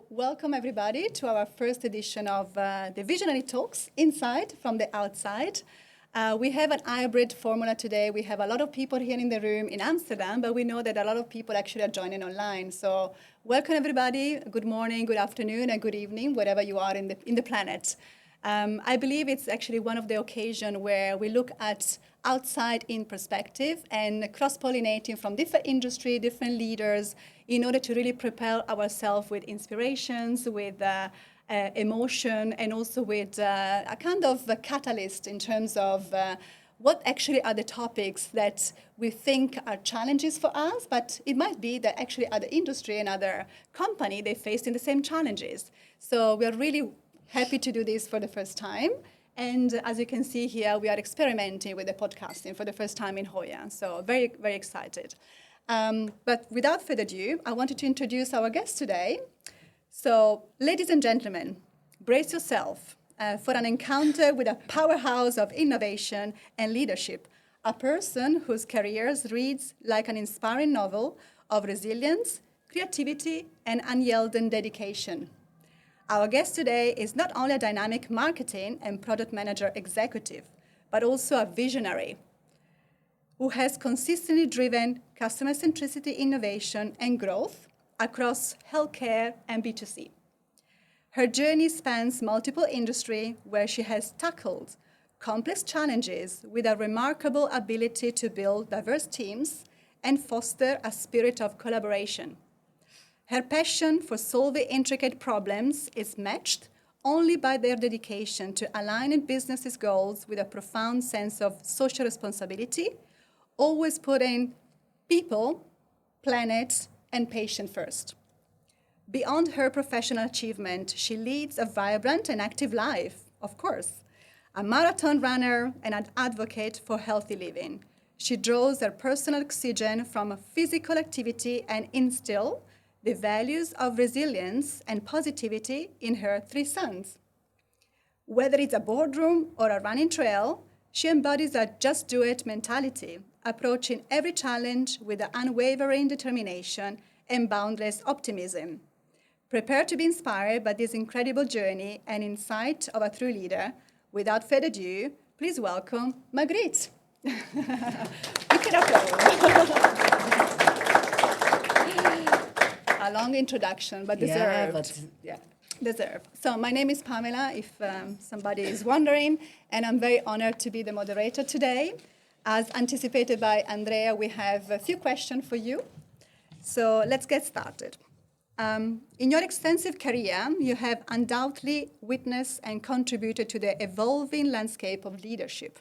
So welcome everybody to our first edition of the Visionary Talks, Inside from the Outside. We have an hybrid formula today. We have a lot of people here in the room in Amsterdam, but we know that a lot of people actually are joining online. So welcome everybody. Good morning, good afternoon, and good evening, wherever you are in the planet. I believe it's actually one of the occasions where we look at outside in perspective and cross-pollinating from different industry, different leaders, in order to really propel ourselves with inspirations, with emotion, and also with a kind of a catalyst in terms of what actually are the topics that we think are challenges for us, but it might be that actually other industry and other company, they faced in the same challenges. So we are really happy to do this for the first time. And as you can see here, we are experimenting with the podcasting for the first time in HOYA. So very, very excited. But without further ado, I wanted to introduce our guest today. So ladies and gentlemen, brace yourself for an encounter with a powerhouse of innovation and leadership, a person whose career reads like an inspiring novel of resilience, creativity, and unyielding dedication. Our guest today is not only a dynamic marketing and product manager executive, but also a visionary who has consistently driven customer centricity, innovation, and growth across healthcare and B2C. Her journey spans multiple industries where she has tackled complex challenges with a remarkable ability to build diverse teams and foster a spirit of collaboration. Her passion for solving intricate problems is matched only by their dedication to aligning business' goals with a profound sense of social responsibility, always putting people, planet, and patient first. Beyond her professional achievement, she leads a vibrant and active life, of course, a marathon runner and an advocate for healthy living. She draws her personal oxygen from physical activity and instills the values of resilience and positivity in her three sons. Whether it's a boardroom or a running trail, she embodies a just do it mentality, approaching every challenge with an unwavering determination and boundless optimism. Prepare to be inspired by this incredible journey and insight of a true leader. Without further ado, please welcome Margriet. You can applaud. A long introduction, but deserved. Deserved. So my name is Pamela, if somebody is wondering, and I'm very honored to be the moderator today. As anticipated by Andrea, we have a few questions for you. So let's get started. In your extensive career, you have undoubtedly witnessed and contributed to the evolving landscape of leadership.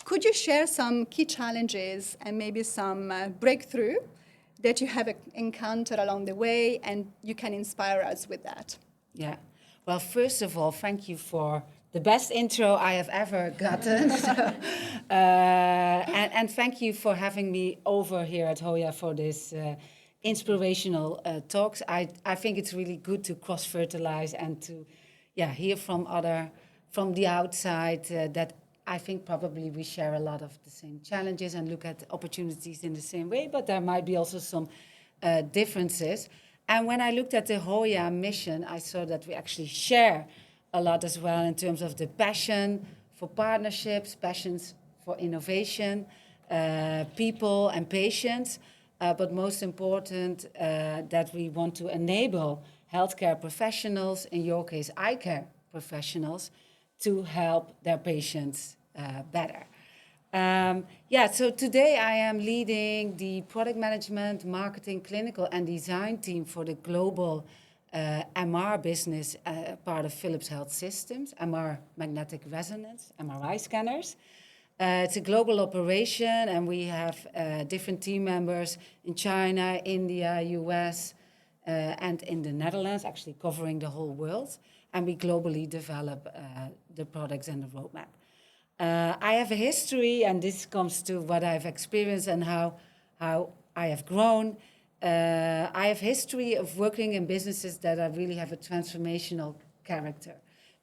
Could you share some key challenges and maybe some breakthrough that you have encountered along the way, and you can inspire us with that? Yeah. Well, first of all, thank you for the best intro I have ever gotten. And thank you for having me over here at HOYA for this inspirational talks. I think it's really good to cross-fertilize and to hear from the outside that I think probably we share a lot of the same challenges and look at opportunities in the same way, but there might be also some differences. And when I looked at the HOYA mission, I saw that we actually share a lot as well in terms of the passion for partnerships, passions for innovation, people and patients, but most important, that we want to enable healthcare professionals, in your case, eye care professionals, to help their patients better. So today I am leading the product management, marketing, clinical and design team for the global MR business, part of Philips Health Systems, MR magnetic resonance, MRI scanners. It's a global operation, and we have different team members in China, India, US, and in the Netherlands, actually covering the whole world. And we globally develop the products and the roadmap. I have a history, and this comes to what I've experienced and how I have grown. I have history of working in businesses that really have a transformational character,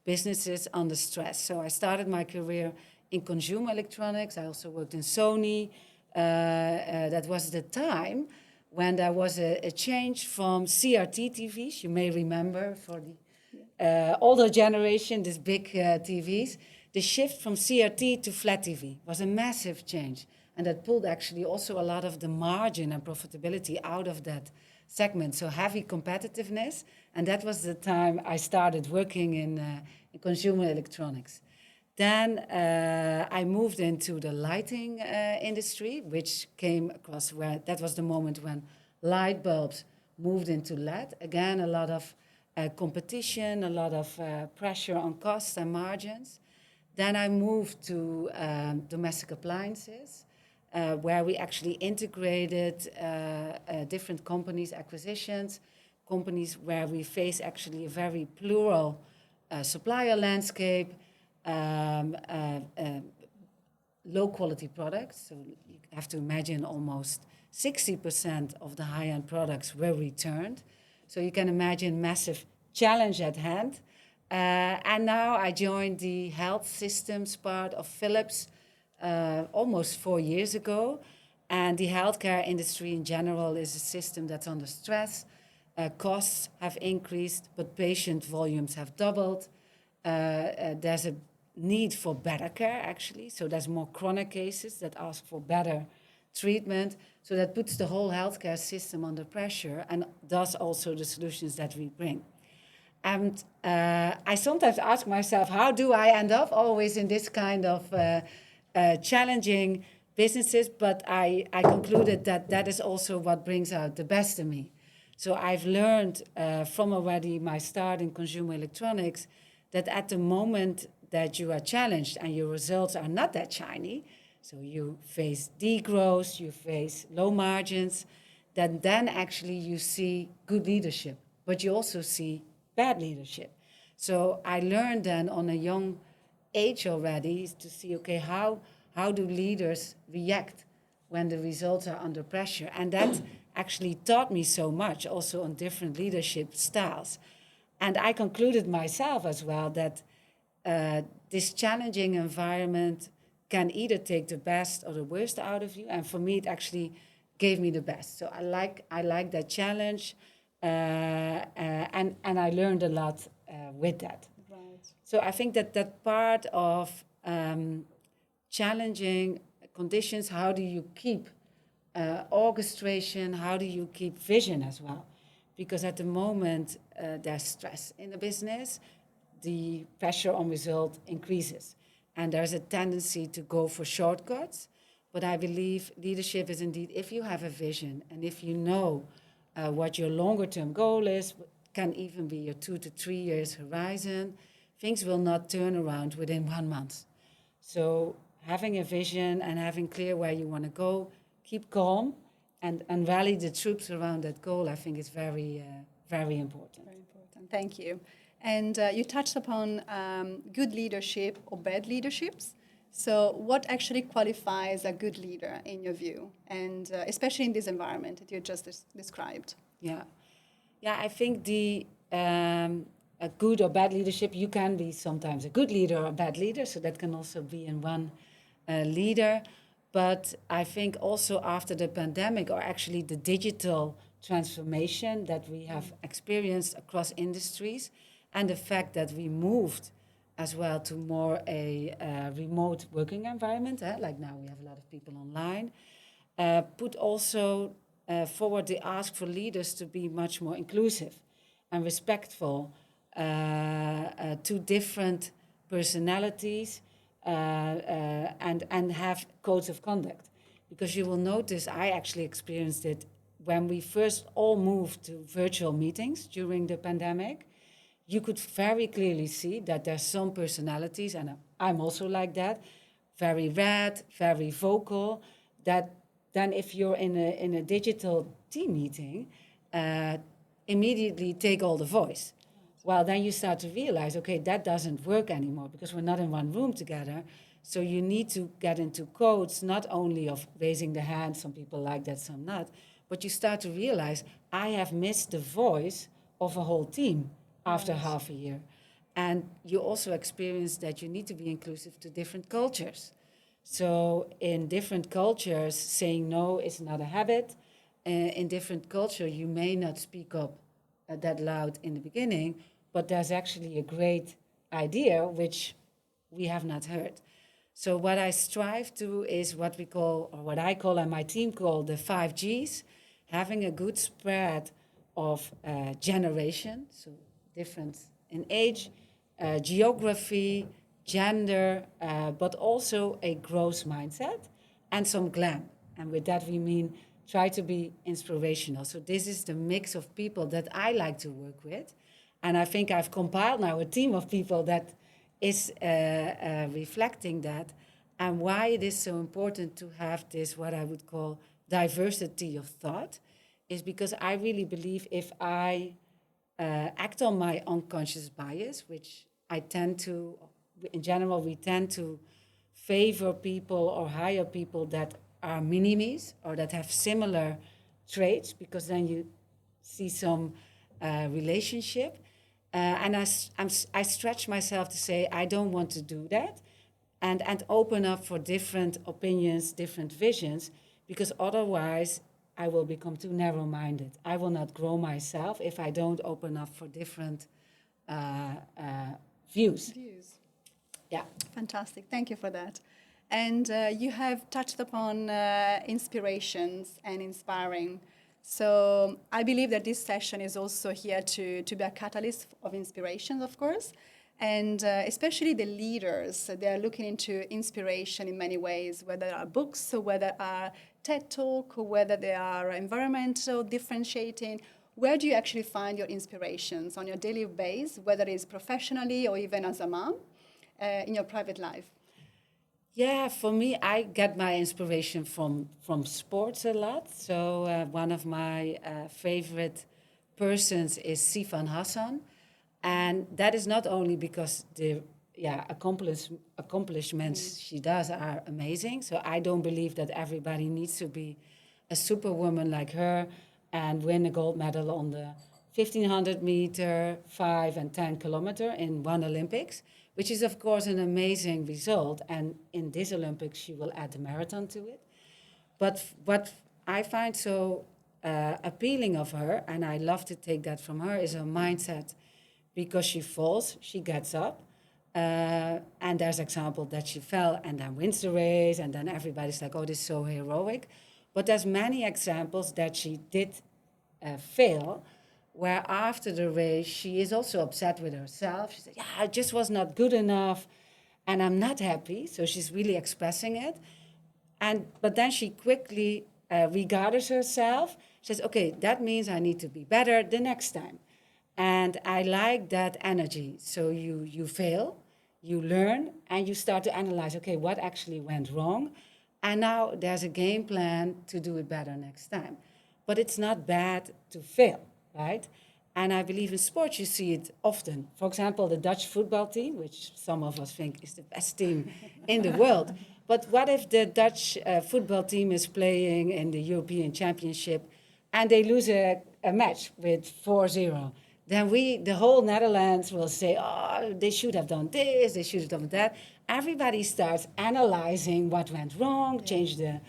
businesses under stress. So I started my career in consumer electronics. I also worked in Sony. That was the time when there was a change from CRT TVs, you may remember for the older generation, these big TVs, the shift from CRT to flat TV was a massive change. And that pulled actually also a lot of the margin and profitability out of that segment. So heavy competitiveness. And that was the time I started working in consumer electronics. Then I moved into the lighting industry, which came across where that was the moment when light bulbs moved into LED. Again, a lot of competition, a lot of pressure on costs and margins. Then I moved to domestic appliances, where we actually integrated different companies, acquisitions, companies where we face actually a very plural supplier landscape, low quality products. So you have to imagine almost 60% of the high-end products were returned. So you can imagine massive challenge at hand. And now I joined the health systems part of Philips almost 4 years ago. And the healthcare industry in general is a system that's under stress. Costs have increased, but patient volumes have doubled. There's a need for better care, actually. So there's more chronic cases that ask for better treatment. So that puts the whole healthcare system under pressure, and thus also the solutions that we bring. And I sometimes ask myself, how do I end up always in this kind of challenging businesses? But I concluded that that is also what brings out the best in me. So I've learned from already my start in consumer electronics that at the moment that you are challenged and your results are not that shiny, so you face degrowth, you face low margins, then actually you see good leadership, but you also see bad leadership. So I learned then on a young age already to see, okay, how do leaders react when the results are under pressure? And that actually taught me so much also on different leadership styles. And I concluded myself as well that this challenging environment can either take the best or the worst out of you. And for me, it actually gave me the best. So I like that challenge. And I learned a lot with that. Right. So I think that part of challenging conditions, how do you keep orchestration, how do you keep vision as well? Because at the moment, there's stress in the business, the pressure on result increases. And there's a tendency to go for shortcuts. But I believe leadership is indeed, if you have a vision and if you know what your longer term goal is, can even be your 2 to 3 years horizon, things will not turn around within 1 month. So having a vision and having clear where you want to go, keep calm and rally the troops around that goal, I think is very, very important. Very important. Thank you. And you touched upon good leadership or bad leaderships. So what actually qualifies a good leader in your view? And especially in this environment that you just described. Yeah, I think a good or bad leadership, you can be sometimes a good leader or a bad leader, so that can also be in one leader. But I think also after the pandemic, or actually the digital transformation that we have experienced across industries, and the fact that we moved as well to more a remote working environment, like now we have a lot of people online, put also forward the ask for leaders to be much more inclusive and respectful to different personalities and have codes of conduct. Because you will notice, I actually experienced it when we first all moved to virtual meetings during the pandemic. You could very clearly see that there's some personalities, and I'm also like that, very red, very vocal, that then if you're in a digital team meeting, immediately take all the voice. Well, then you start to realize, okay, that doesn't work anymore because we're not in one room together. So you need to get into codes, not only of raising the hand, some people like that, some not, but you start to realize, I have missed the voice of a whole team after half a year. And you also experience that you need to be inclusive to different cultures. So in different cultures, saying no is not a habit. in different culture, you may not speak up that loud in the beginning, but there's actually a great idea which we have not heard. So what I strive to is what we call, or what I call and my team call, the 5Gs, having a good spread of generation, so different in age, geography, gender, but also a growth mindset and some glam. And with that we mean try to be inspirational. So this is the mix of people that I like to work with. And I think I've compiled now a team of people that is reflecting that, and why it is so important to have this, what I would call diversity of thought, is because I really believe if I act on my unconscious bias, which I tend to, in general, we tend to favor people or hire people that are mini-me's or that have similar traits, because then you see some relationship. And I stretch myself to say, I don't want to do that, and open up for different opinions, different visions, because otherwise I will become too narrow-minded. I will not grow myself if I don't open up for different views. Yeah. Fantastic. Thank you for that. And you have touched upon inspirations and inspiring. So I believe that this session is also here to be a catalyst of inspiration, of course. And especially the leaders, they are looking into inspiration in many ways, whether they are books or whether are TED Talk or whether they are environmental differentiating. Where do you actually find your inspirations on your daily basis, whether it's professionally or even as a mom, in your private life? Yeah, for me, I get my inspiration from sports a lot. So one of my favorite persons is Sifan Hassan. And that is not only because the accomplishments she does are amazing. So I don't believe that everybody needs to be a superwoman like her and win a gold medal on the 1500 meter, 5 and 10 kilometer in one Olympics, which is of course an amazing result. And in this Olympics, she will add the marathon to it. But what I find so appealing of her, and I love to take that from her, is her mindset. Because she falls, she gets up. And there's example that she fell and then wins the race, and then everybody's like, oh, this is so heroic. But there's many examples that she did fail, where after the race, she is also upset with herself. She said, yeah, I just was not good enough, and I'm not happy. So she's really expressing it. But then she quickly regards herself, says, okay, that means I need to be better the next time. And I like that energy. So you fail, you learn, and you start to analyze, okay, what actually went wrong? And now there's a game plan to do it better next time. But it's not bad to fail, right? And I believe in sports you see it often. For example, the Dutch football team, which some of us think is the best team in the world. But what if the Dutch football team is playing in the European Championship and they lose a match with 4-0? Then the whole Netherlands will say, oh, they should have done this, they should have done that. Everybody starts analyzing what went wrong, change the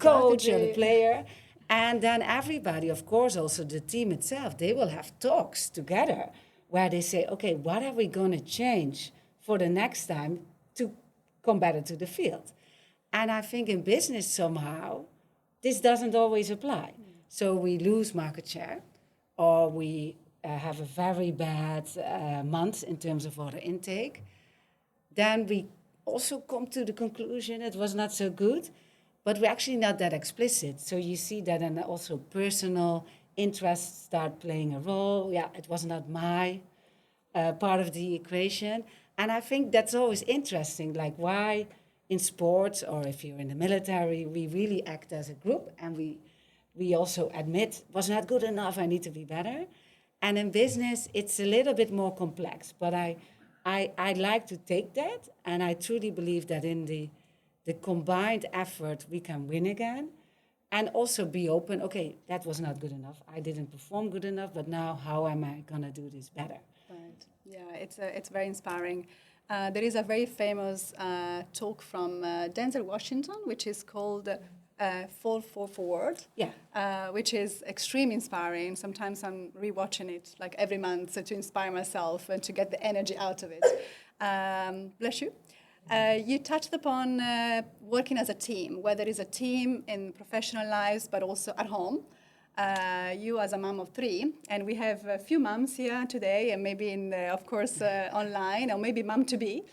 coach or the player. And then everybody, of course, also the team itself, they will have talks together where they say, okay, what are we going to change for the next time to come better to the field? And I think in business somehow, this doesn't always apply. So we lose market share, or we have a very bad month in terms of order intake. Then we also come to the conclusion it was not so good, but we're actually not that explicit. So you see that, and also personal interests start playing a role. Yeah, it was not my part of the equation. And I think that's always interesting, like why in sports, or if you're in the military, we really act as a group, and we also admit, was not good enough, I need to be better. And in business, it's a little bit more complex. But I like to take that, and I truly believe that in the combined effort, we can win again. And also be open, okay, that was not good enough. I didn't perform good enough, but now how am I going to do this better? Right. Yeah, it's very inspiring. There is a very famous talk from Denzel Washington, which is called fall forward, Yeah. which is extremely inspiring. Sometimes I'm rewatching it like every month to inspire myself and to get the energy out of it. Bless you. You touched upon working as a team, whether it's a team in professional lives, but also at home. You as a mom of 3, and we have a few moms here today, and maybe of course, online, or maybe mom-to-be.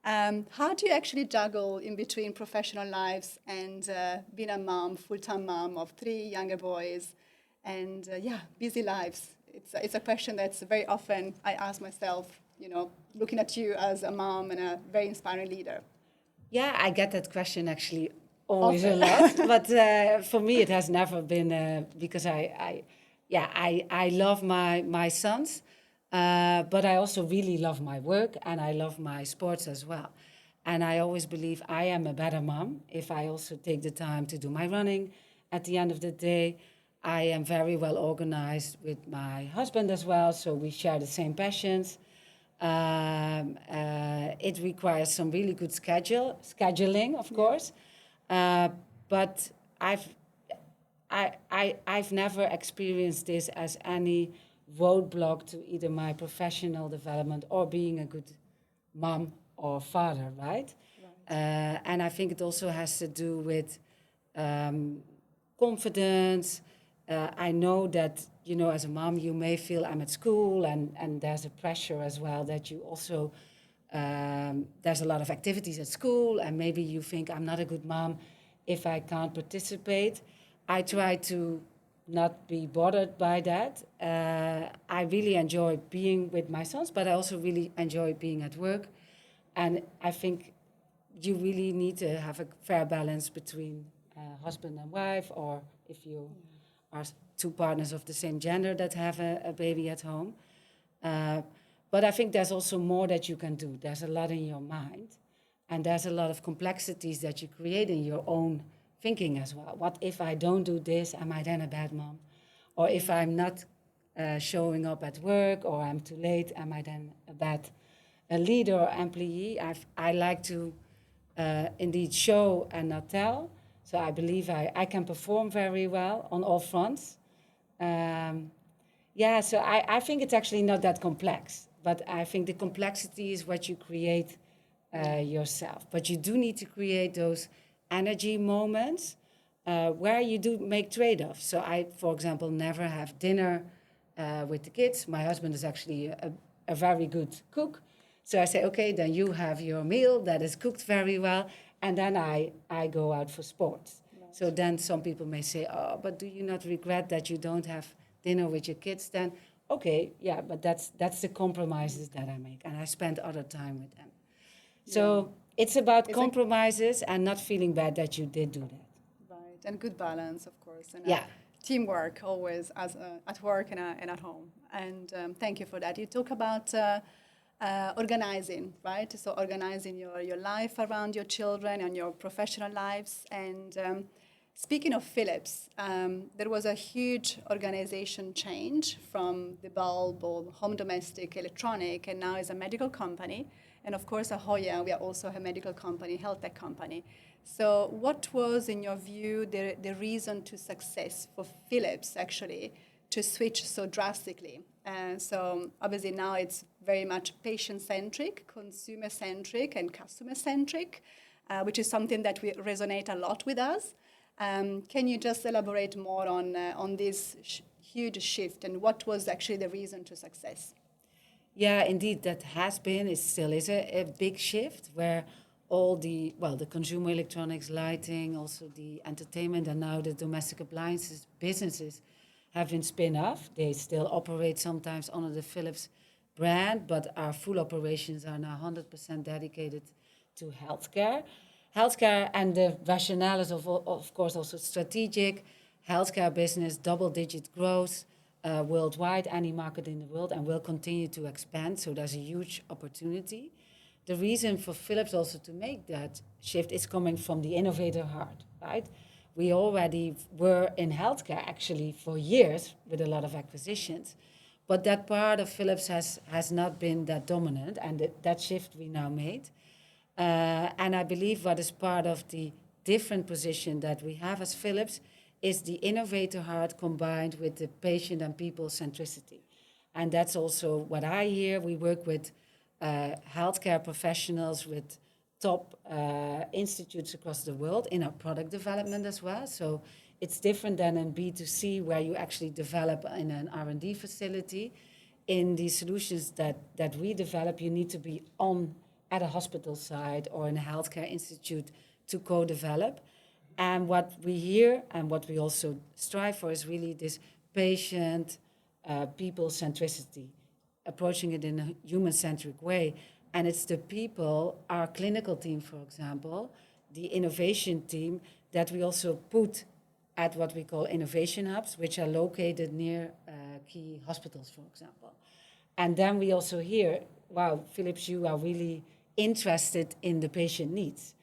How do you actually juggle in between professional lives and being a mom, full-time mom of 3 younger boys, and busy lives? It's a question that's very often I ask myself, looking at you as a mom and a very inspiring leader. Yeah, I get that question actually always Often. a lot, but for me it has never been because I love my sons, but I also really love my work and I love my sports as well. And I always believe I am a better mom if I also take the time to do my running. At the end of the day, I am very well organized with my husband as well, so we share the same passions. It requires some really good scheduling, of course, but I've never experienced this as any roadblock to either my professional development or being a good mom or father, right? And I think it also has to do with confidence. I know that, as a mom, you may feel I'm at school and there's a pressure as well that you also, there's a lot of activities at school and maybe you think I'm not a good mom if I can't participate. I try to not be bothered by that. I really enjoy being with my sons, but I also really enjoy being at work. And I think you really need to have a fair balance between husband and wife, or if you are 2 partners of the same gender that have a baby at home. But I think there's also more that you can do. There's a lot in your mind, and there's a lot of complexities that you create in your own thinking as well. What if I don't do this? Am I then a bad mom? Or if I'm not showing up at work, or I'm too late, am I then a bad leader or employee? I like to indeed show and not tell. So I believe I can perform very well on all fronts. So I think it's actually not that complex, but I think the complexity is what you create yourself. But you do need to create those energy moments where you do make trade-offs. So I, for example, never have dinner with the kids. My husband is actually a very good cook. So I say, okay, then you have your meal that is cooked very well, and then I go out for sports. Right. So then some people may say, oh, but do you not regret that you don't have dinner with your kids then? Okay, yeah, but that's the compromises that I make, and I spend other time with them. Yeah. So it's about compromises and not feeling bad that you did do that. Right, and good balance, of course, and teamwork always as at work and at home. And thank you for that. You talk about organizing, right? So organizing your life around your children and your professional lives. And speaking of Philips, there was a huge organization change from the bulb or home domestic electronic, and now is a medical company. And of course, at HOYA, we are also a medical company, health tech company. So what was, in your view, the reason to success for Philips, actually, to switch so drastically? So obviously now it's very much patient-centric, consumer-centric, and customer-centric, which is something that we resonate a lot with us. Can you just elaborate more on this huge shift, and what was actually the reason to success? Yeah, indeed, that has been, it still is a big shift where all the consumer electronics, lighting, also the entertainment, and now the domestic appliances businesses have been spin off. They still operate sometimes under the Philips brand, but our full operations are now 100% dedicated to healthcare. Healthcare, and the rationale is of course also strategic. Healthcare business, double-digit growth worldwide, any market in the world, and will continue to expand. So there's a huge opportunity. The reason for Philips also to make that shift is coming from the innovator heart, right? We already were in healthcare actually for years with a lot of acquisitions, but that part of Philips has not been that dominant, and that shift we now made. And I believe what is part of the different position that we have as Philips is the innovator heart combined with the patient and people centricity. And that's also what I hear. We work with healthcare professionals, with top institutes across the world in our product development as well. So it's different than in B2C, where you actually develop in an R&D facility. In the solutions that we develop, you need to be on at a hospital site or in a healthcare institute to co-develop. And what we hear and what we also strive for is really this patient, people centricity, approaching it in a human-centric way. And it's the people, our clinical team, for example, the innovation team, that we also put at what we call innovation hubs, which are located near key hospitals, for example. And then we also hear, wow, Philips, you are really interested in the patient needs.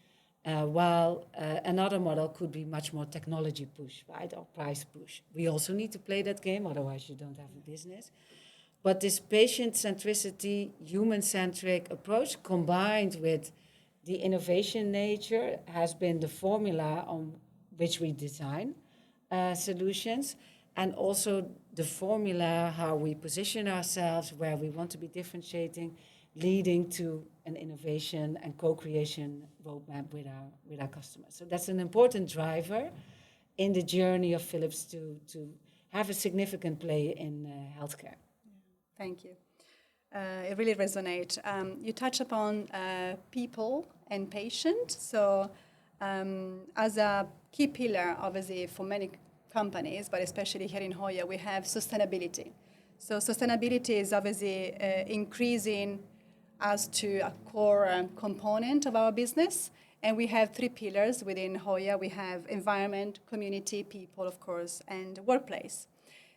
While another model could be much more technology push, right, or price push. We also need to play that game, otherwise you don't have a business. But this patient centricity, human-centric approach combined with the innovation nature has been the formula on which we design solutions, and also the formula how we position ourselves, where we want to be differentiating, leading to an innovation and co-creation roadmap with our customers. So that's an important driver in the journey of Philips to have a significant play in healthcare. Thank you. It really resonates. You touch upon people and patient. So as a key pillar, obviously, for many companies, but especially here in HOYA, we have sustainability. So sustainability is obviously increasing as to a core component of our business. And we have 3 pillars within HOYA. We have environment, community, people, of course, and workplace.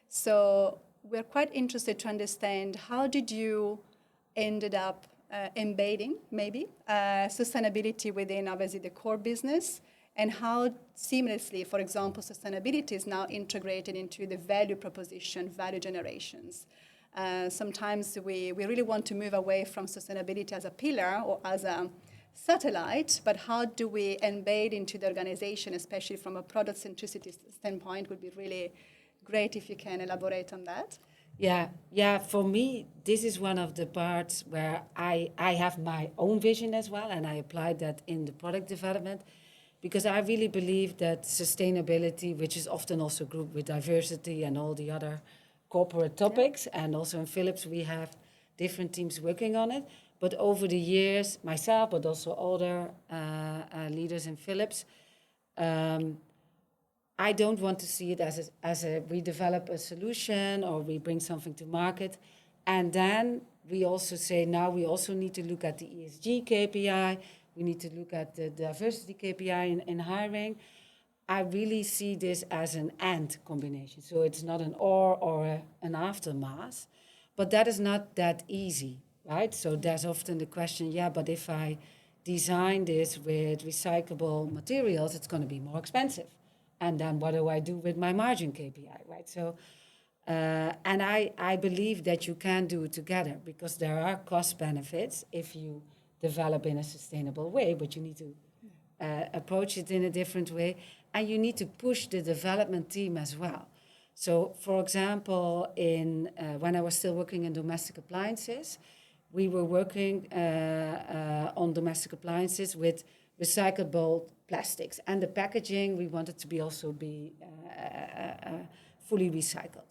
So we're quite interested to understand, how did you ended up embedding maybe sustainability within obviously the core business, and how seamlessly, for example, sustainability is now integrated into the value proposition, value generations. Sometimes we really want to move away from sustainability as a pillar or as a satellite, but how do we embed into the organization, especially from a product centricity standpoint, would be really great if you can elaborate on that. Yeah. For me, this is one of the parts where I have my own vision as well, and I applied that in the product development, because I really believe that sustainability, which is often also grouped with diversity and all the other corporate topics, and also in Philips we have different teams working on it. But over the years, myself, but also other leaders in Philips, I don't want to see it as we develop a solution or we bring something to market, and then we also say, now we also need to look at the ESG KPI, we need to look at the diversity KPI in hiring. I really see this as an and combination. So it's not an or an aftermath, but that is not that easy, right? So there's often the question, but if I design this with recyclable materials, it's going to be more expensive. And then what do I do with my margin KPI, right? So, and I believe that you can do it together, because there are cost benefits if you develop in a sustainable way, but you need to approach it in a different way, and you need to push the development team as well. So, for example, when I was still working in domestic appliances, we were working on domestic appliances with recyclable plastics, and the packaging we wanted to be also be fully recycled.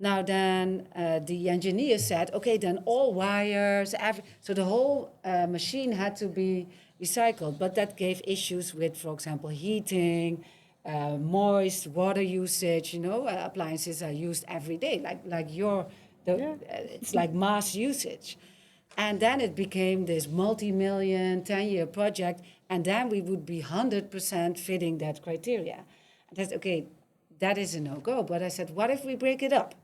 Now then, the engineer said, okay, then all wires, so the whole machine had to be recycled, but that gave issues with, for example, heating, moist water usage. Appliances are used every day, it's like mass usage. And then it became this multi-million, 10-year project, and then we would be 100% fitting that criteria. And I said, okay, that is a no-go. But I said, what if we break it up,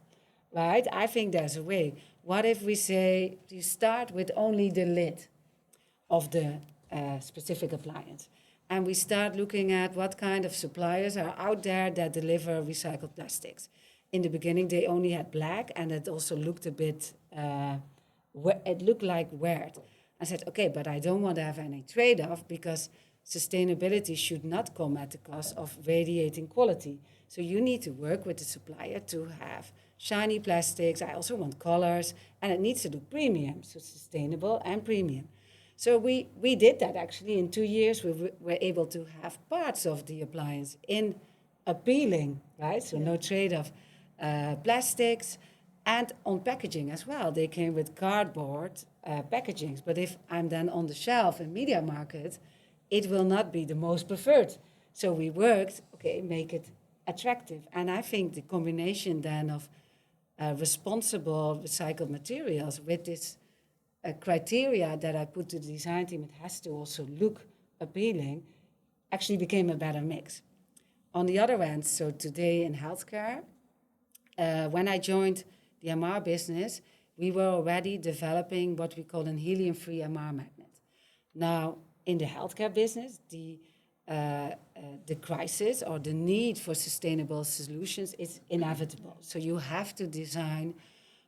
right? I think there's a way. What if we say, you start with only the lid of the specific appliance, and we start looking at what kind of suppliers are out there that deliver recycled plastics. In the beginning, they only had black, and it also looked a bit... it looked like weird. I said, okay, but I don't want to have any trade-off, because sustainability should not come at the cost of radiating quality. So you need to work with the supplier to have shiny plastics. I also want colors, and it needs to look premium, so sustainable and premium. So we did that actually in 2 years. We were able to have parts of the appliance in appealing, right? So no trade of plastics, and on packaging as well. They came with cardboard packagings, but if I'm then on the shelf in media market, it will not be the most preferred. So we worked, okay, make it attractive. And I think the combination then of responsible recycled materials with this criteria that I put to the design team, it has to also look appealing, actually became a better mix. On the other end, so today in healthcare, when I joined the MR business, we were already developing what we call an helium-free MR magnet. Now, in the healthcare business, the crisis or the need for sustainable solutions is inevitable. So you have to design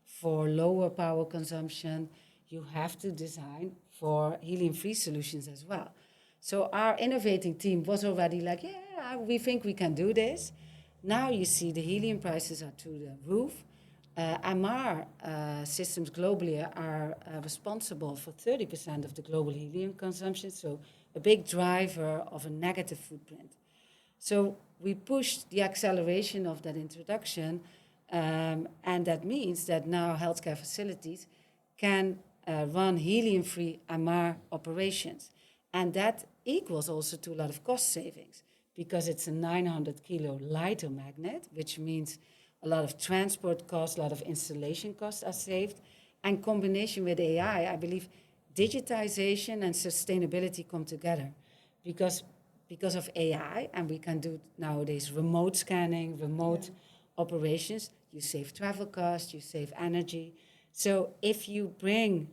for lower power consumption. You have to design for helium-free solutions as well. So our innovating team was already like, yeah, we think we can do this. Now you see the helium prices are through the roof. MR systems globally are responsible for 30% of the global helium consumption, so a big driver of a negative footprint. So we pushed the acceleration of that introduction, and that means that now healthcare facilities can run helium-free MR operations. And that equals also to a lot of cost savings because it's a 900 kilo lighter magnet, which means a lot of transport costs, a lot of installation costs are saved. And combination with AI, I believe digitization and sustainability come together because of AI, and we can do nowadays remote scanning, remote operations. You save travel costs, you save energy. So if you bring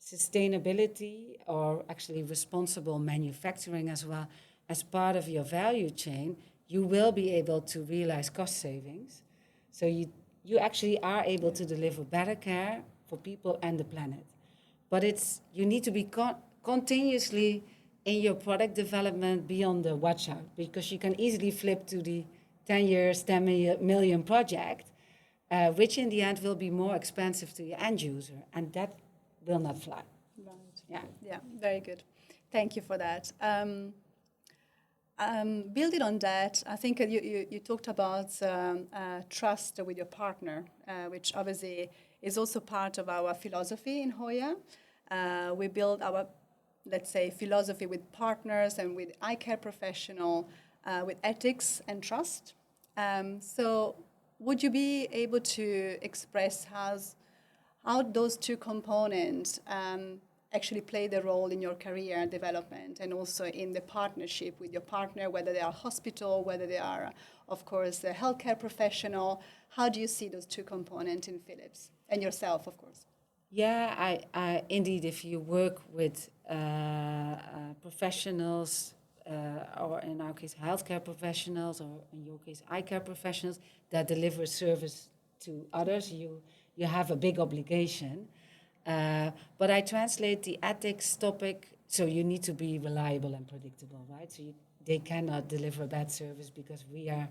sustainability or actually responsible manufacturing as well as part of your value chain, you will be able to realize cost savings. So you actually are able to deliver better care for people and the planet. But you need to be continuously in your product development be on the watch out, because you can easily flip to the 10 years, 10 million project, which in the end will be more expensive to your end user, and that will not fly. Right. Yeah, very good. Thank you for that. Building on that, I think you talked about trust with your partner, which obviously is also part of our philosophy in HOYA. We build our, let's say, philosophy with partners and with eye care professional, with ethics and trust. So would you be able to express how those two components actually play the role in your career development and also in the partnership with your partner, whether they are hospital, whether they are, of course, a healthcare professional? How do you see those two components in Philips and yourself, of course? Yeah, I indeed, if you work with professionals, or in our case, healthcare professionals, or in your case, eye care professionals that deliver service to others, you have a big obligation. But I translate the ethics topic, so you need to be reliable and predictable, right? So they cannot deliver a bad service because we are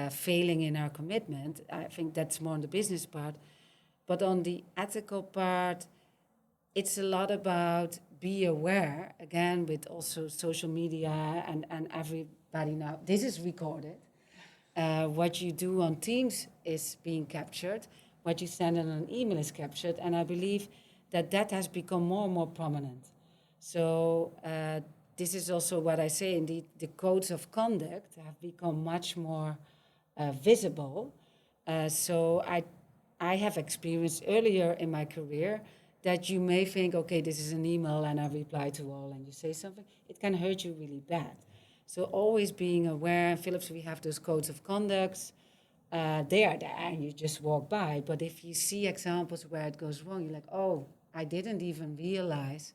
failing in our commitment. I think that's more on the business part. But on the ethical part, it's a lot about be aware, again, with also social media and everybody now. This is recorded. What you do on Teams is being captured. What you send in an email is captured. And I believe that has become more and more prominent. So this is also what I say, indeed, the codes of conduct have become much more visible. So I have experienced earlier in my career that you may think, okay, this is an email and I reply to all and you say something. It can hurt you really bad. So always being aware. In Philips, we have those codes of conduct. They are there and you just walk by. But if you see examples where it goes wrong, you're like, oh, I didn't even realize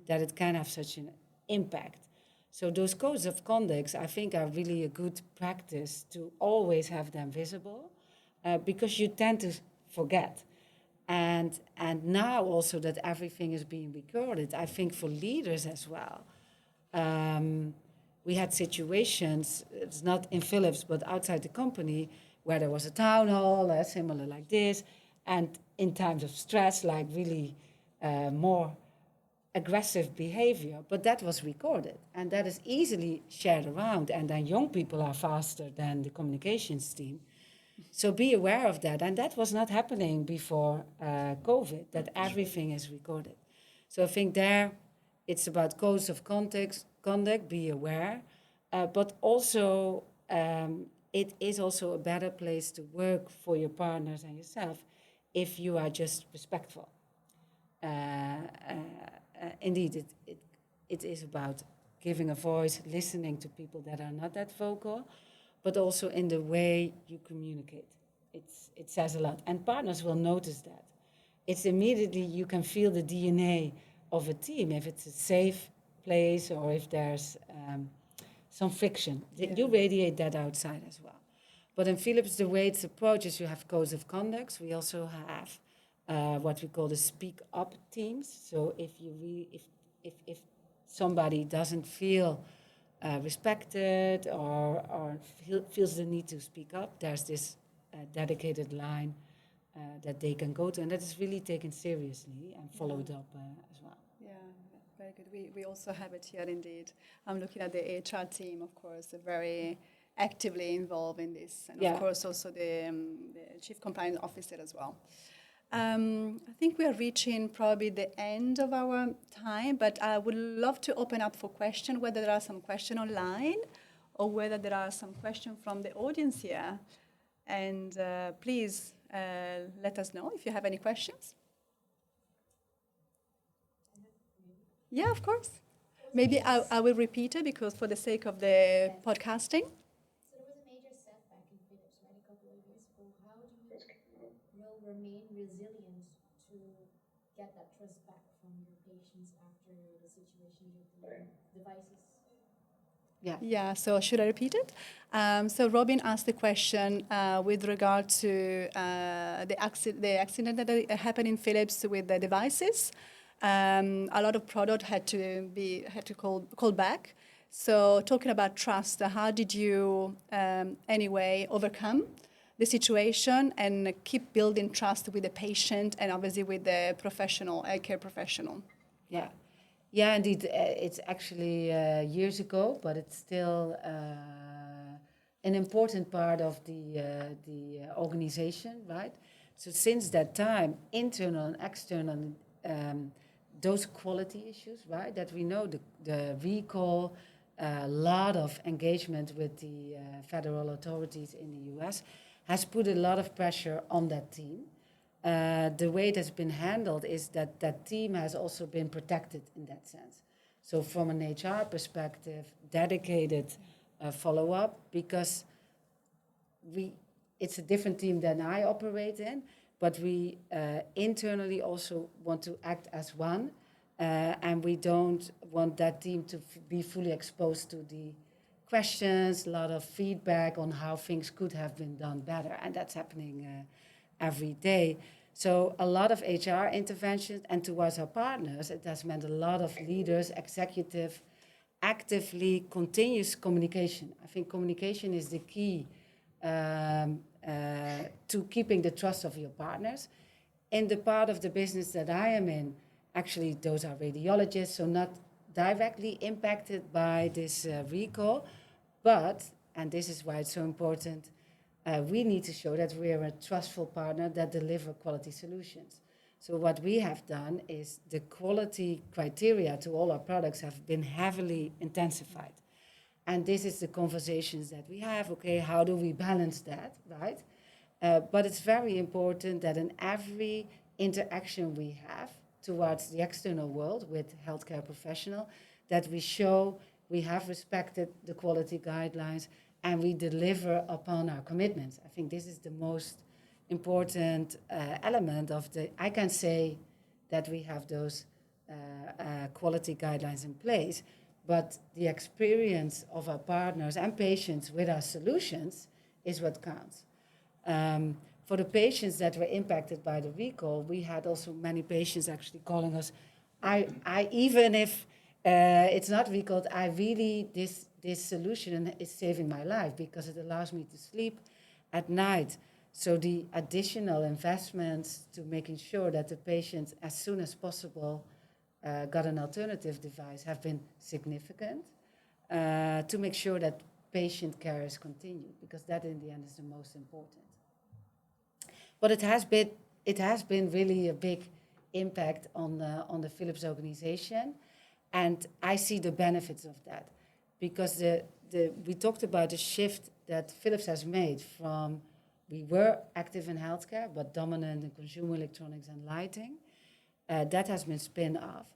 that it can have such an impact. So those codes of conduct, I think, are really a good practice to always have them visible, because you tend to forget. And now also that everything is being recorded, I think for leaders as well, we had situations, it's not in Philips, but outside the company, where there was a town hall, similar like this, and in times of stress, like really more aggressive behavior, but that was recorded, and that is easily shared around, and then young people are faster than the communications team. So be aware of that, and that was not happening before COVID, that everything is recorded. So I think there, it's about codes of conduct, be aware, but also it is also a better place to work for your partners and yourself if you are just respectful. Indeed, it is about giving a voice, listening to people that are not that vocal, but also in the way you communicate. It says a lot, and partners will notice that. It's immediately, you can feel the DNA of a team, if it's a safe place or if there's some friction. Yeah. You radiate that outside as well. But in Philips, the way it's approached is you have codes of conduct. We also have what we call the speak up teams. So if somebody doesn't feel respected or feels the need to speak up, there's this dedicated line that they can go to, and that is really taken seriously and followed up as well. Yeah, very good. We also have it here indeed. I'm looking at the HR team, of course, they're very actively involved in this, and of course also the Chief Compliance Officer as well. I think we are reaching probably the end of our time, but I would love to open up for questions, whether there are some questions online or whether there are some questions from the audience here. And please let us know if you have any questions. Yeah, of course. Maybe I will repeat it because for the sake of the podcasting. So there was a major setback in Philips, right, a couple of years ago. How do you remain resilient to get that trust back from your patients after the situation with the devices? Yeah, so should I repeat it? So Robin asked the question with regard to the accident that happened in Philips with the devices. A lot of product had to call back. So talking about trust, how did you anyway overcome the situation and keep building trust with the patient and obviously with the professional, care professional? Yeah, indeed. It's actually years ago, but it's still an important part of the organization, right? So since that time, internal and external, those quality issues, right? That we know the recall, a lot of engagement with the federal authorities in the US has put a lot of pressure on that team. The way it has been handled is that team has also been protected in that sense. So from an HR perspective, dedicated follow-up, because it's a different team than I operate in, but we internally also want to act as one, and we don't want that team to be fully exposed to the questions, a lot of feedback on how things could have been done better, and that's happening every day. So a lot of HR interventions, and towards our partners, it has meant a lot of leaders, executive, actively continuous communication. I think communication is the key to keeping the trust of your partners. In the part of the business that I am in, actually those are radiologists, so not directly impacted by this recall, but, and this is why it's so important, we need to show that we are a trustful partner that deliver quality solutions. So what we have done is the quality criteria to all our products have been heavily intensified. And this is the conversations that we have. Okay, how do we balance that, right? But it's very important that in every interaction we have towards the external world with healthcare professional, that we show we have respected the quality guidelines and we deliver upon our commitments. I think this is the most important element of I can say that we have those quality guidelines in place, but the experience of our partners and patients with our solutions is what counts. For the patients that were impacted by the recall, we had also many patients actually calling us. I even if It's not recalled. I really, this solution is saving my life because it allows me to sleep at night. So the additional investments to making sure that the patient, as soon as possible, got an alternative device have been significant to make sure that patient care is continued, because that in the end is the most important. But it has been really a big impact on the Philips organization, and I see the benefits of that, because we talked about the shift that Philips has made from, we were active in healthcare but dominant in consumer electronics and lighting. That has been spin off,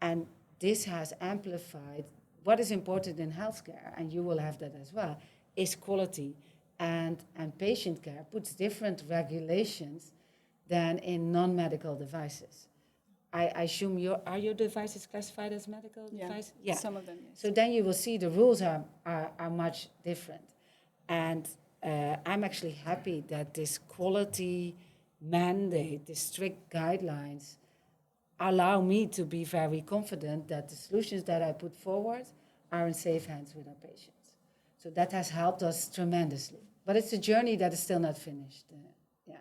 and this has amplified what is important in healthcare, and you will have that as well, is quality. And patient care puts different regulations than in non-medical devices. I assume are your devices classified as medical devices? Yeah, some of them, yes. So then you will see the rules are much different. And I'm actually happy that this quality mandate, the strict guidelines, allow me to be very confident that the solutions that I put forward are in safe hands with our patients. So that has helped us tremendously. But it's a journey that is still not finished. Yeah,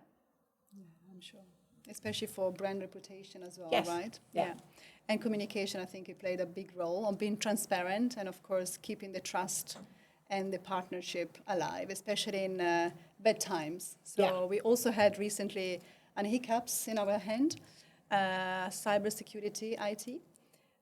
I'm sure. Especially for brand reputation as well, Yes. right? Yeah. And communication, I think it played a big role on being transparent and, of course, keeping the trust and the partnership alive, especially in bad times. So we also had recently an hiccups in our hand, cybersecurity, IT.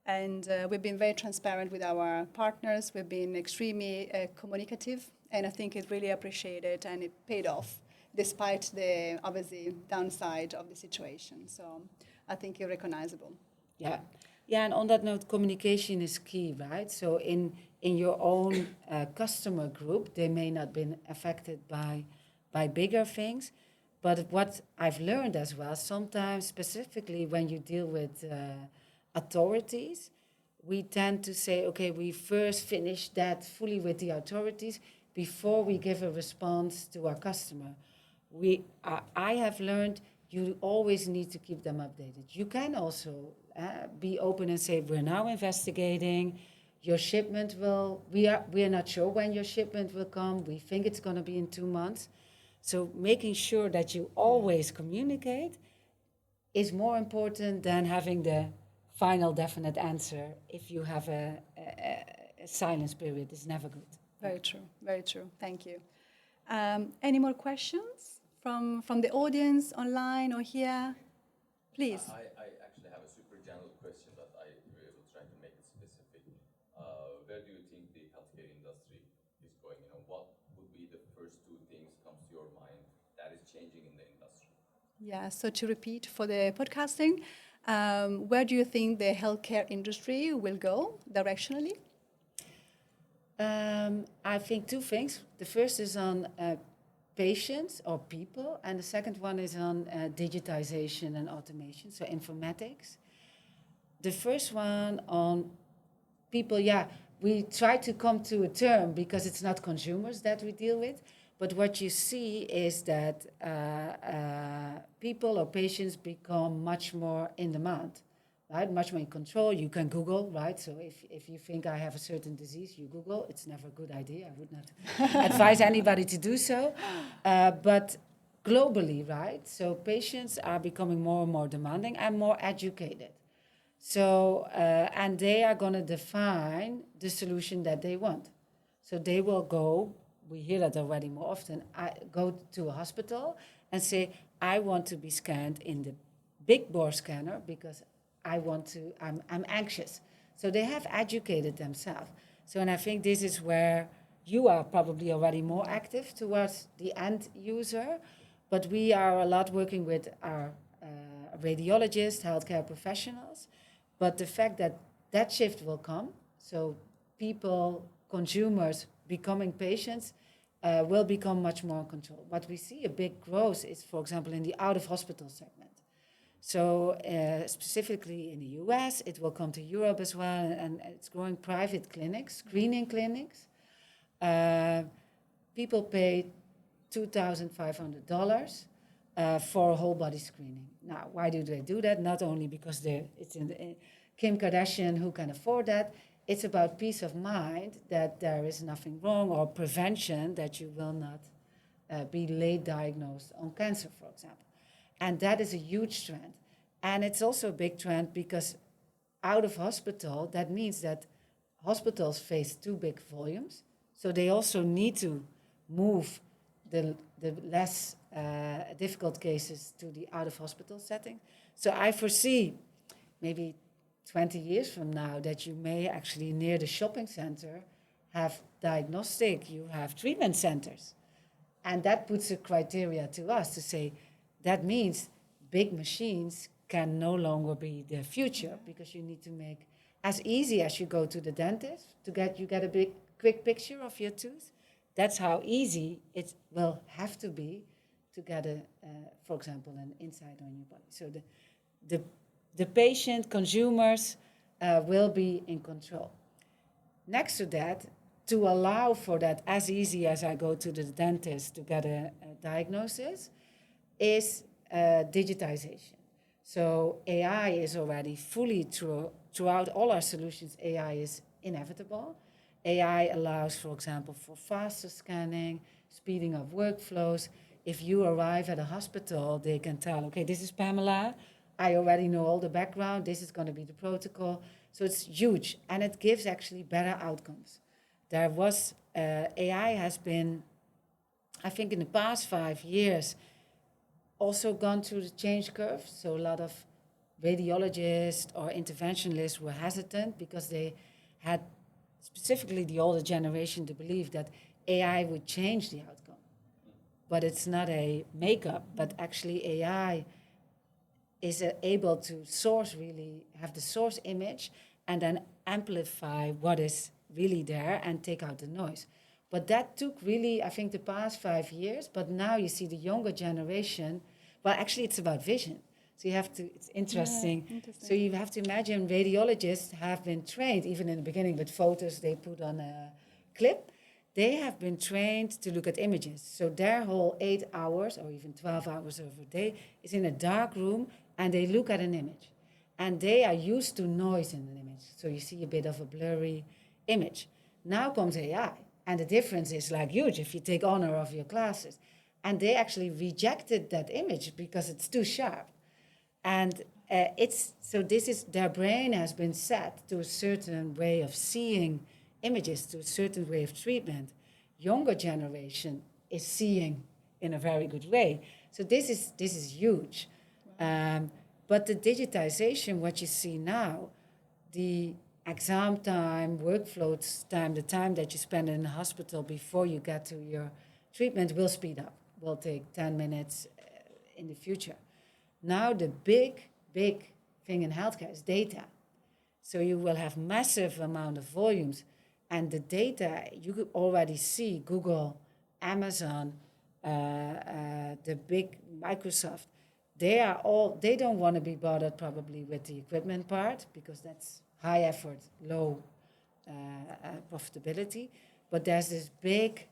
And we've been very transparent with our partners. We've been extremely communicative, and I think it really appreciated, and it paid off despite the, obviously, downside of the situation. So I think you're recognizable. Yeah. Yeah, and on that note, communication is key, right? So in your own customer group, they may not been affected by bigger things, but what I've learned as well, sometimes specifically when you deal with authorities, we tend to say, okay, we first finish that fully with the authorities before we give a response to our customer. I have learned you always need to keep them updated. You can also be open and say, we're now investigating, your shipment we are not sure when your shipment will come, we think it's going to be in 2 months. So making sure that you always communicate is more important than having the final definite answer. If you have a silence period, it's never good. Very true, very true. Thank you. Any more questions from the audience online or here? Please. I actually have a super general question, but I will try to make it specific. Where do you think the healthcare industry is going? What would be the first two things comes to your mind that is changing in the industry? Yeah, so to repeat for the podcasting, where do you think the healthcare industry will go directionally? I think two things. The first is on patients or people, and the second one is on digitization and automation, so informatics. The first one on people, we try to come to a term because it's not consumers that we deal with, but what you see is that people or patients become much more in demand, right? Much more in control. You can Google, right? So if you think I have a certain disease, you Google. It's never a good idea. I would not advise anybody to do so. But globally, right? So patients are becoming more and more demanding and more educated. So, and they are going to define the solution that they want. So they will go, we hear that already more often, go to a hospital and say, I want to be scanned in the big bore scanner because I'm anxious. So they have educated themselves. So, and I think this is where you are probably already more active towards the end user, but we are a lot working with our radiologists, healthcare professionals. But the fact that that shift will come, so people, consumers becoming patients, will become much more in control. What we see a big growth is, for example, in the out-of-hospital segment. So specifically in the US, it will come to Europe as well, and it's growing private clinics, screening clinics. People pay $2,500 for a whole body screening. Now, why do they do that? Not only because Kim Kardashian who can afford that. It's about peace of mind that there is nothing wrong, or prevention that you will not be late diagnosed on cancer, for example. And that is a huge trend. And it's also a big trend because out of hospital, that means that hospitals face too big volumes. So they also need to move the less difficult cases to the out of hospital setting. So I foresee maybe 20 years from now that you may actually near the shopping center have diagnostic, you have treatment centers. And that puts a criteria to us to say that means big machines can no longer be the future, because you need to make as easy as you go to the dentist to get a big quick picture of your tooth. That's how easy it will have to be to get for example, an insight on your body. So the patient, consumers will be in control. Next to that, to allow for that as easy as I go to the dentist to get a diagnosis, is digitization. So AI is already fully throughout all our solutions, AI is inevitable. AI allows, for example, for faster scanning, speeding up workflows. If you arrive at a hospital, they can tell, okay, this is Pamela. I already know all the background. This is going to be the protocol. So it's huge, and it gives actually better outcomes. There was, AI has been, I think in the past 5 years, also gone through the change curve. So a lot of radiologists or interventionalists were hesitant because they had, specifically the older generation, to believe that AI would change the outcome. But it's not a makeup, but actually AI is able to have the source image and then amplify what is really there and take out the noise. But that took really, I think, the past 5 years. But now you see the younger generation, well, actually it's about vision. So you have to, it's interesting. Yeah, interesting. So you have to imagine radiologists have been trained, even in the beginning with photos they put on a clip. They have been trained to look at images. So their whole 8 hours or even 12 hours of a day is in a dark room and they look at an image. And they are used to noise in an image. So you see a bit of a blurry image. Now comes AI. And the difference is like huge if you take honor of your classes. And they actually rejected that image because it's too sharp. And their brain has been set to a certain way of seeing images, to a certain way of treatment. Younger generation is seeing in a very good way. So this is huge. But the digitization, what you see now, the exam time, workflow time, the time that you spend in the hospital before you get to your treatment will speed up. Will take 10 minutes in the future. Now the big thing in healthcare is data. So you will have massive amount of volumes, and the data, you could already see Google, Amazon, the big Microsoft, they don't want to be bothered probably with the equipment part because that's high effort, low profitability. But there's this big,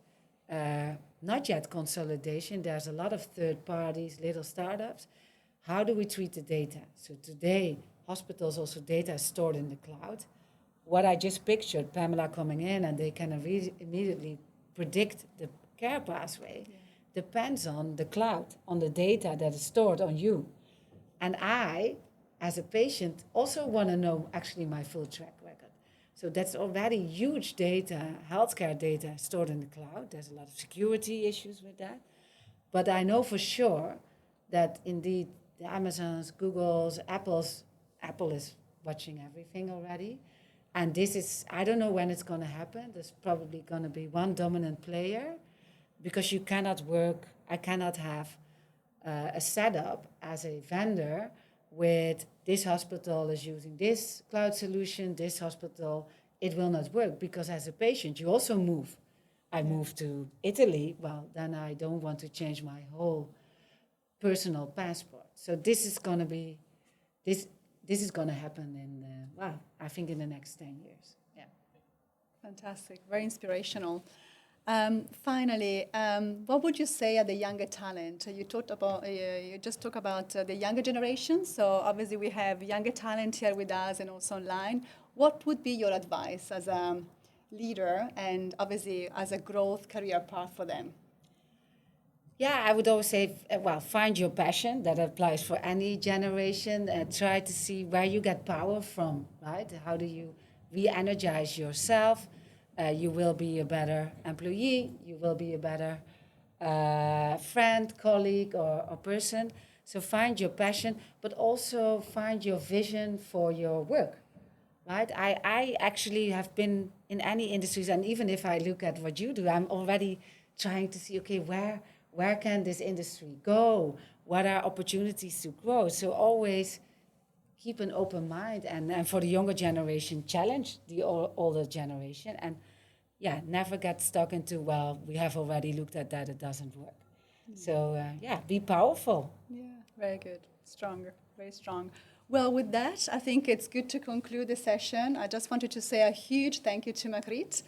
not yet consolidation. There's a lot of third parties, little startups. How do we treat the data? So today, hospitals also data is stored in the cloud. What I just pictured, Pamela coming in and they can immediately predict the care pathway, depends on the cloud, on the data that is stored on you. And I, as a patient, also want to know actually my full track record. So that's already huge data, healthcare data stored in the cloud. There's a lot of security issues with that. But I know for sure that indeed the Amazons, Googles, Apple is watching everything already. And this is, I don't know when it's going to happen. There's probably going to be one dominant player because you cannot work, I cannot have a setup as a vendor with this hospital is using this cloud solution, this hospital, it will not work because as a patient, you also move. I move to Italy, well, then I don't want to change my whole personal passport. So this is going to be, this is going to happen in, I think in the next 10 years. Yeah. Fantastic, very inspirational. Finally, what would you say are the younger talent? You just talked about the younger generation. So obviously we have younger talent here with us and also online. What would be your advice as a leader and obviously as a growth career path for them? Yeah, I would always say, well, find your passion. That applies for any generation. Try to see where you get power from, right? How do you re-energize yourself? You will be a better employee. You will be a better friend, colleague, or person. So find your passion, but also find your vision for your work, right? I actually have been in any industries, and even if I look at what you do, I'm already trying to see, okay, where can this industry go? What are opportunities to grow? So always keep an open mind, and for the younger generation, challenge the older generation, and yeah, never get stuck into, well, we have already looked at that, it doesn't work. So yeah, be powerful. Yeah, very good. Stronger, very strong. Well, with that, I think it's good to conclude the session. I just wanted to say a huge thank you to Margriet.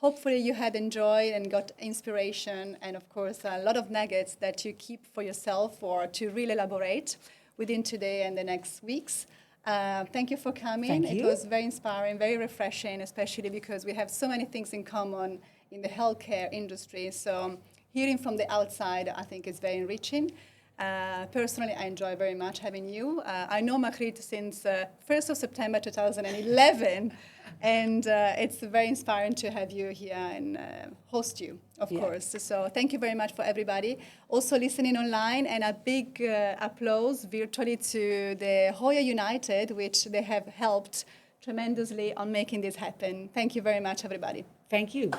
Hopefully you had enjoyed and got inspiration and, of course, a lot of nuggets that you keep for yourself or to really elaborate within today and the next weeks. Thank you for coming. Thank you. It was very inspiring, very refreshing, especially because we have so many things in common in the healthcare industry. So hearing from the outside, I think is very enriching. Personally, I enjoy very much having you. I know Margriet since 1st of September 2011, and it's very inspiring to have you here and host you, of course. So thank you very much for everybody. Also listening online, and a big applause virtually to the HOYA United, which they have helped tremendously on making this happen. Thank you very much, everybody. Thank you.